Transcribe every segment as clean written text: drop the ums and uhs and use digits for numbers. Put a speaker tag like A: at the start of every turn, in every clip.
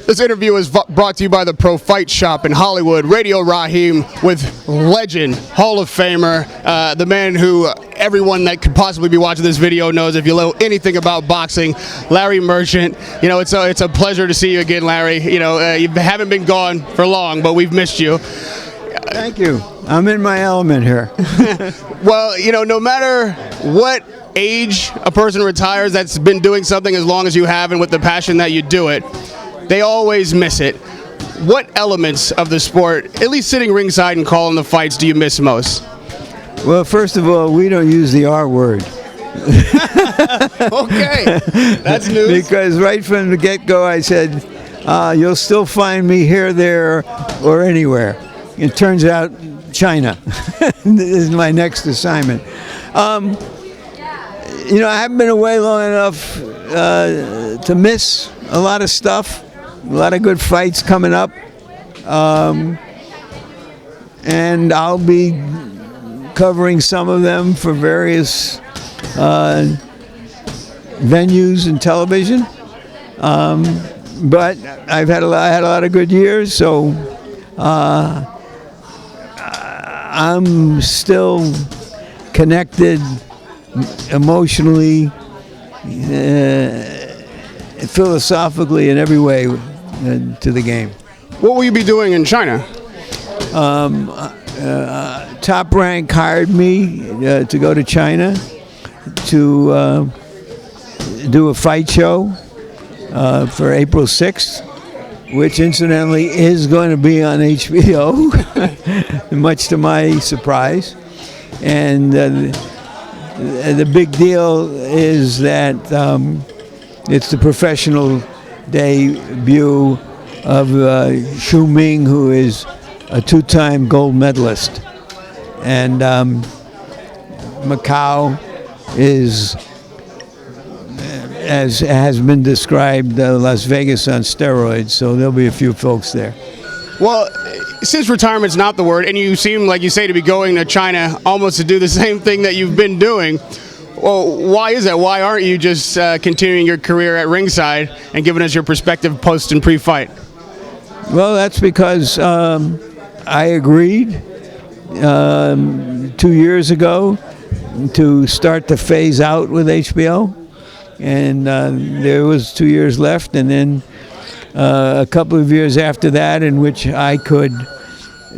A: This interview is brought to you by the Pro Fight Shop in Hollywood. Radio Raheem with legend, Hall of Famer, the man who everyone that could possibly be watching this video knows if you know anything about boxing, Larry Merchant. You know, it's a pleasure to see you again, Larry. You know, you haven't been gone for long, but we've missed you.
B: Thank you. I'm in my element here.
A: Well, you know, no matter what age a person retires that's been doing something as long as you have and with the passion that you do it, they always miss it. What elements of the sport, at least sitting ringside and calling the fights, do you miss most?
B: Well, first of all, we don't use the R word.
A: Okay, that's news.
B: Because right from the get-go I said, you'll still find me here, there, or anywhere. It turns out China is my next assignment. You know, I haven't been away long enough to miss a lot of stuff. A lot of good fights coming up. And I'll be covering some of them for various venues and television. But I had a lot of good years, so I'm still connected emotionally, philosophically, in every way to the game.
A: What will you be doing in China?
B: Top Rank hired me to go to China to do a fight show for April 6th, which incidentally is going to be on HBO, much to my surprise. And the big deal is that it's the professional debut of Xu Ming, who is a two-time gold medalist. And Macau is, as has been described, Las Vegas on steroids, so there'll be a few folks there.
A: Well, since retirement's not the word, and you seem, like you say, to be going to China almost to do the same thing that you've been doing, well, why is that? Why aren't you just continuing your career at ringside and giving us your perspective post and pre-fight?
B: Well, that's because I agreed 2 years ago to start to phase out with HBO, and there was 2 years left, and then a couple of years after that in which I could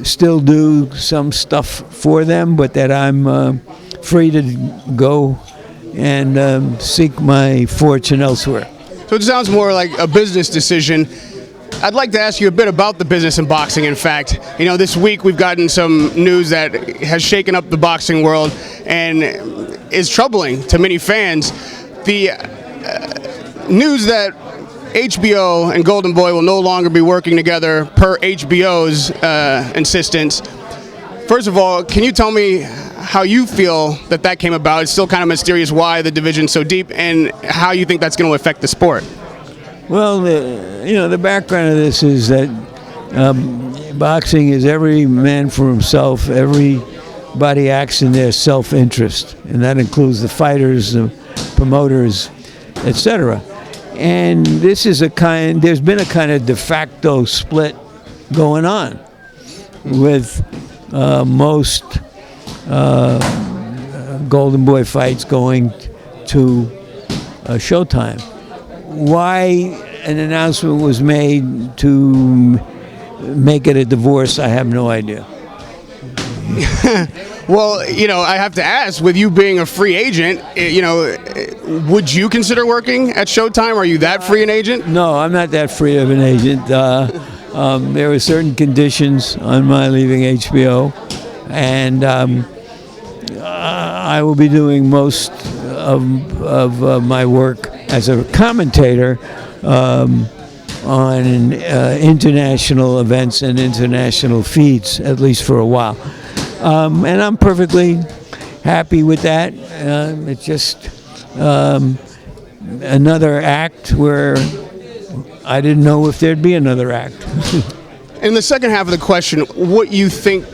B: still do some stuff for them, but that I'm free to go and seek my fortune elsewhere.
A: So it sounds more like a business decision. I'd like to ask you a bit about the business in boxing, in fact. You know, this week we've gotten some news that has shaken up the boxing world and is troubling to many fans. The news that HBO and Golden Boy will no longer be working together per HBO's insistence. First of all, can you tell me how you feel that came about? It's still kind of mysterious why the division's so deep, and how you think that's going to affect the sport.
B: Well, the background of this is that boxing is every man for himself. Everybody acts in their self-interest, and that includes the fighters, the promoters, etc. And there's been a kind of de facto split going on with most Golden Boy fights going to Showtime. Why an announcement was made to make it a divorce, I have no idea.
A: Well, you know, I have to ask, with you being a free agent, you know, would you consider working at Showtime? Are you that free an agent?
B: No, I'm not that free of an agent. There were certain conditions on my leaving HBO, and I will be doing most of my work as a commentator on international events and international feeds, at least for a while. And I'm perfectly happy with that. It's just another act where I didn't know if there'd be another act.
A: In the second half of the question, what you think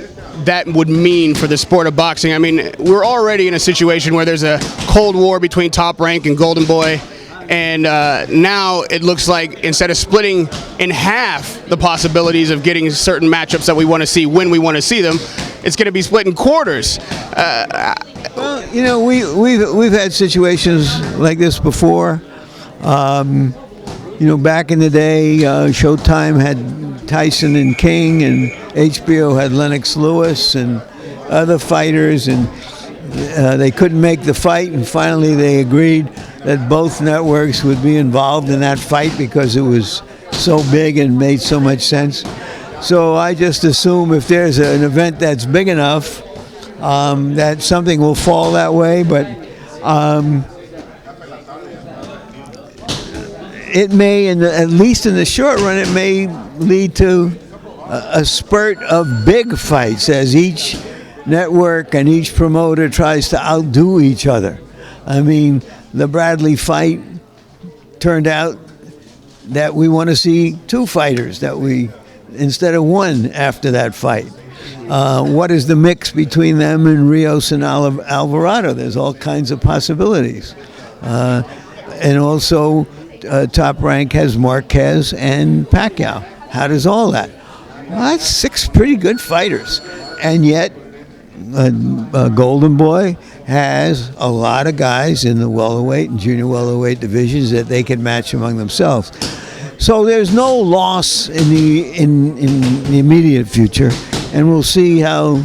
A: that would mean for the sport of boxing? I mean, we're already in a situation where there's a Cold War between Top Rank and Golden Boy, and now it looks like instead of splitting in half the possibilities of getting certain matchups that we want to see when we want to see them, it's going to be split in quarters.
B: Well, you know, we've had situations like this before. You know, back in the day, Showtime had Tyson and King, and HBO had Lennox Lewis and other fighters, and they couldn't make the fight, and finally they agreed that both networks would be involved in that fight because it was so big and made so much sense. So I just assume if there's an event that's big enough, that something will fall that way, but it may, at least in the short run, it may lead to a spurt of big fights as each network and each promoter tries to outdo each other. I mean, the Bradley fight turned out that we want to see two fighters instead of one after that fight. What is the mix between them and Rios and Alvarado? There's all kinds of possibilities. And also, Top Rank has Marquez and Pacquiao. How does all that? Well, that's 6 pretty good fighters. And yet, Golden Boy has a lot of guys in the welterweight and junior welterweight divisions that they can match among themselves. So there's no loss in the immediate future, and we'll see how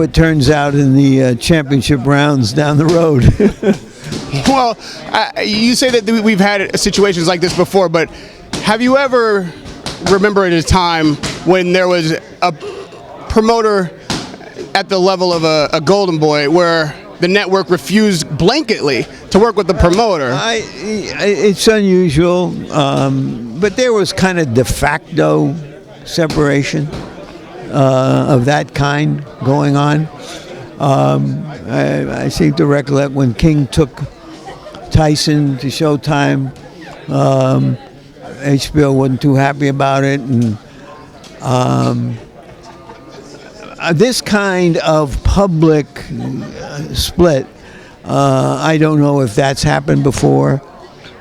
B: it turns out in the championship rounds down the road.
A: Well, you say that we've had situations like this before, but have you ever remembered a time when there was a promoter at the level of a Golden Boy where the network refused blanketly to work with the promoter?
B: It's unusual, but there was kind of de facto separation of that kind going on. I seem to recollect when King took Tyson to Showtime, HBO wasn't too happy about it, and this kind of public split, I don't know if that's happened before.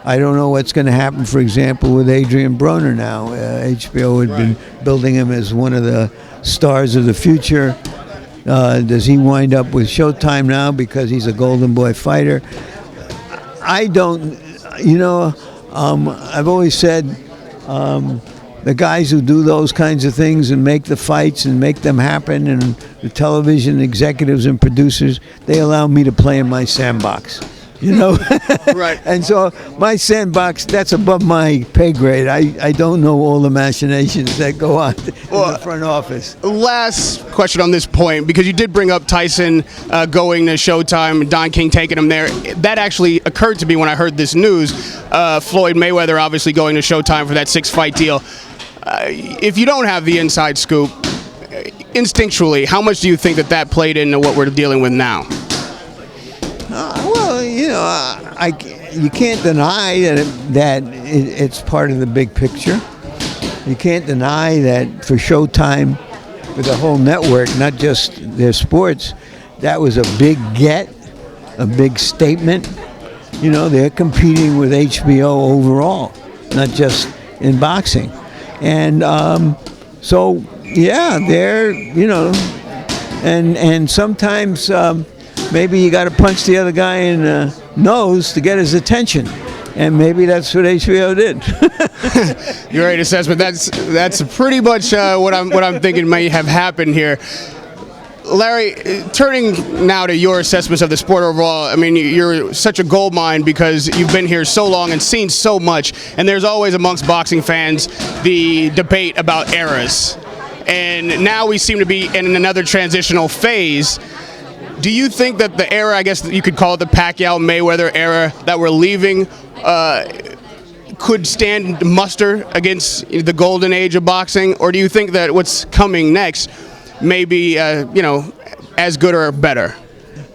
B: I don't know what's going to happen, for example, with Adrian Broner now. HBO had been building him as one of the stars of the future. Does he wind up with Showtime now because he's a Golden Boy fighter? I don't, I've always said the guys who do those kinds of things and make the fights and make them happen, and the television executives and producers, they allow me to play in my sandbox.
A: Right.
B: And so my sandbox, that's above my pay grade. I don't know all the machinations that go on in the front office.
A: Last question on this point, because you did bring up Tyson going to Showtime, Don King taking him there. That actually occurred to me when I heard this news. Floyd Mayweather obviously going to Showtime for that 6-fight deal. If you don't have the inside scoop, instinctually, how much do you think that played into what we're dealing with now?
B: Well, you can't deny that it's part of the big picture. You can't deny that for Showtime, for the whole network, not just their sports, that was a big get, a big statement. They're competing with HBO overall, not just in boxing. And so, yeah, they're, and sometimes maybe you got to punch the other guy in the nose to get his attention, and maybe that's what HBO did.
A: You're right, assessment. That's pretty much what I'm thinking may have happened here. Larry, turning now to your assessments of the sport overall, I mean, you're such a gold mine because you've been here so long and seen so much, and there's always amongst boxing fans the debate about eras. And now we seem to be in another transitional phase. Do you think that the era, I guess you could call it the Pacquiao-Mayweather era that we're leaving, could stand muster against the golden age of boxing? Or do you think that what's coming next may be, as good or better?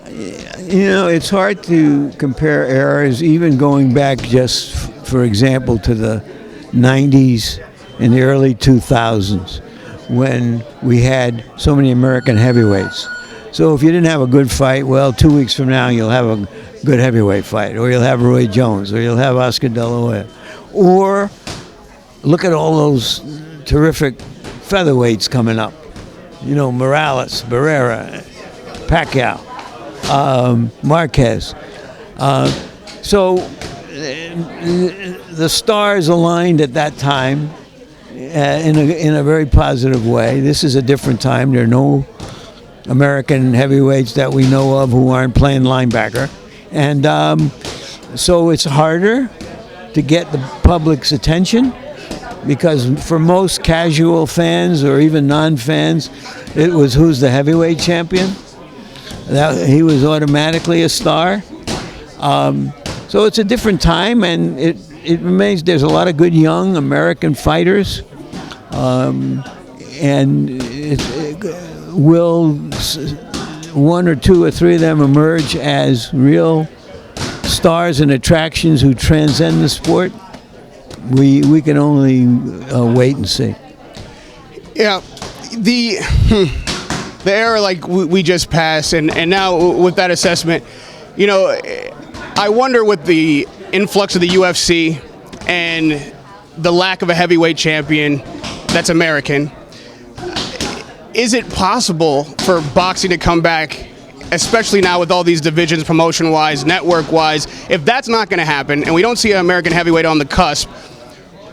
B: It's hard to compare eras, even going back just, for example, to the 90s and the early 2000s, when we had so many American heavyweights. So if you didn't have a good fight, well, 2 weeks from now you'll have a good heavyweight fight, or you'll have Roy Jones, or you'll have Oscar De La Hoya, or look at all those terrific featherweights coming up. Morales, Barrera, Pacquiao, Marquez. So the stars aligned at that time in a very positive way. This is a different time. There are no American heavyweights that we know of who aren't playing linebacker. And so it's harder to get the public's attention, because for most casual fans or even non-fans, it was who's the heavyweight champion. He was automatically a star. So it's a different time, and it remains. There's a lot of good young American fighters, and will one or two or three of them emerge as real stars and attractions who transcend the sport? We can only wait and see.
A: Yeah, the era like we just passed, and now with that assessment, I wonder with the influx of the UFC and the lack of a heavyweight champion that's American, is it possible for boxing to come back, especially now with all these divisions, promotion-wise, network-wise? If that's not going to happen, and we don't see an American heavyweight on the cusp,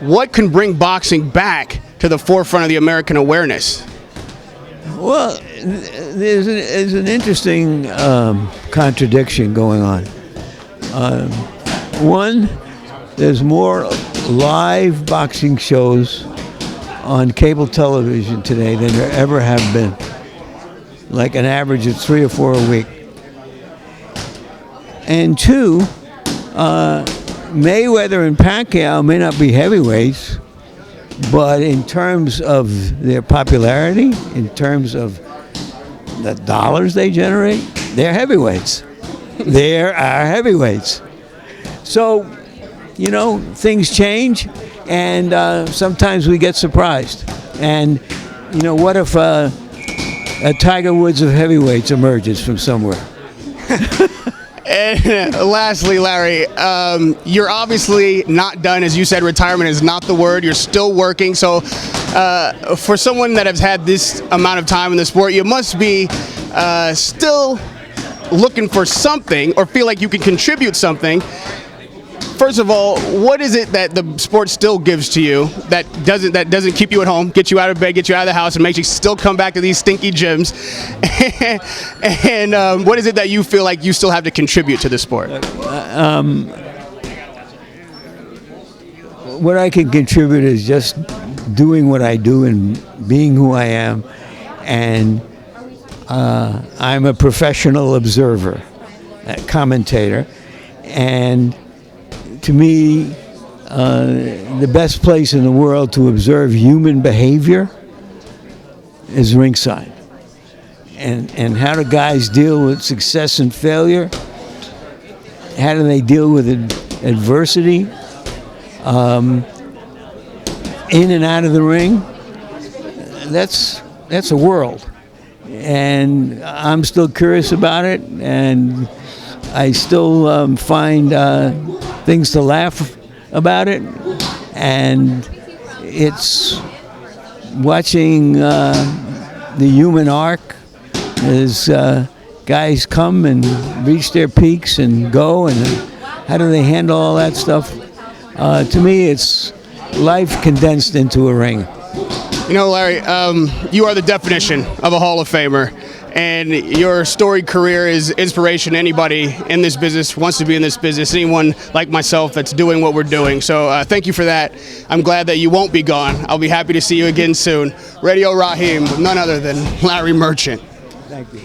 A: what can bring boxing back to the forefront of the American awareness?
B: Well, there's an interesting contradiction going on. One, there's more live boxing shows on cable television today than there ever have been. Like an average of 3 or 4 a week. And two, Mayweather and Pacquiao may not be heavyweights, but in terms of their popularity, in terms of the dollars they generate, they're heavyweights. There are heavyweights. So, things change, and sometimes we get surprised. And, what if a Tiger Woods of heavyweights emerges from somewhere?
A: And lastly, Larry, you're obviously not done. As you said, retirement is not the word. You're still working. So for someone that has had this amount of time in the sport, you must be still looking for something or feel like you can contribute something. First of all, what is it that the sport still gives to you that doesn't keep you at home, get you out of bed, get you out of the house, and makes you still come back to these stinky gyms? And what is it that you feel like you still have to contribute to the sport?
B: What I can contribute is just doing what I do and being who I am. And I'm a professional observer, a commentator, and to me, the best place in the world to observe human behavior is ringside. And how do guys deal with success and failure? How do they deal with adversity? In and out of the ring? That's a world. And I'm still curious about it, and I still find things to laugh about it, and it's watching the human arc as guys come and reach their peaks and go, and how do they handle all that stuff. To me, it's life condensed into a ring.
A: Larry, you are the definition of a Hall of Famer. And your storied career is inspiration to anybody in this business, wants to be in this business, anyone like myself that's doing what we're doing. So thank you for that. I'm glad that you won't be gone. I'll be happy to see you again soon. Radio Raheem, none other than Larry Merchant.
B: Thank you.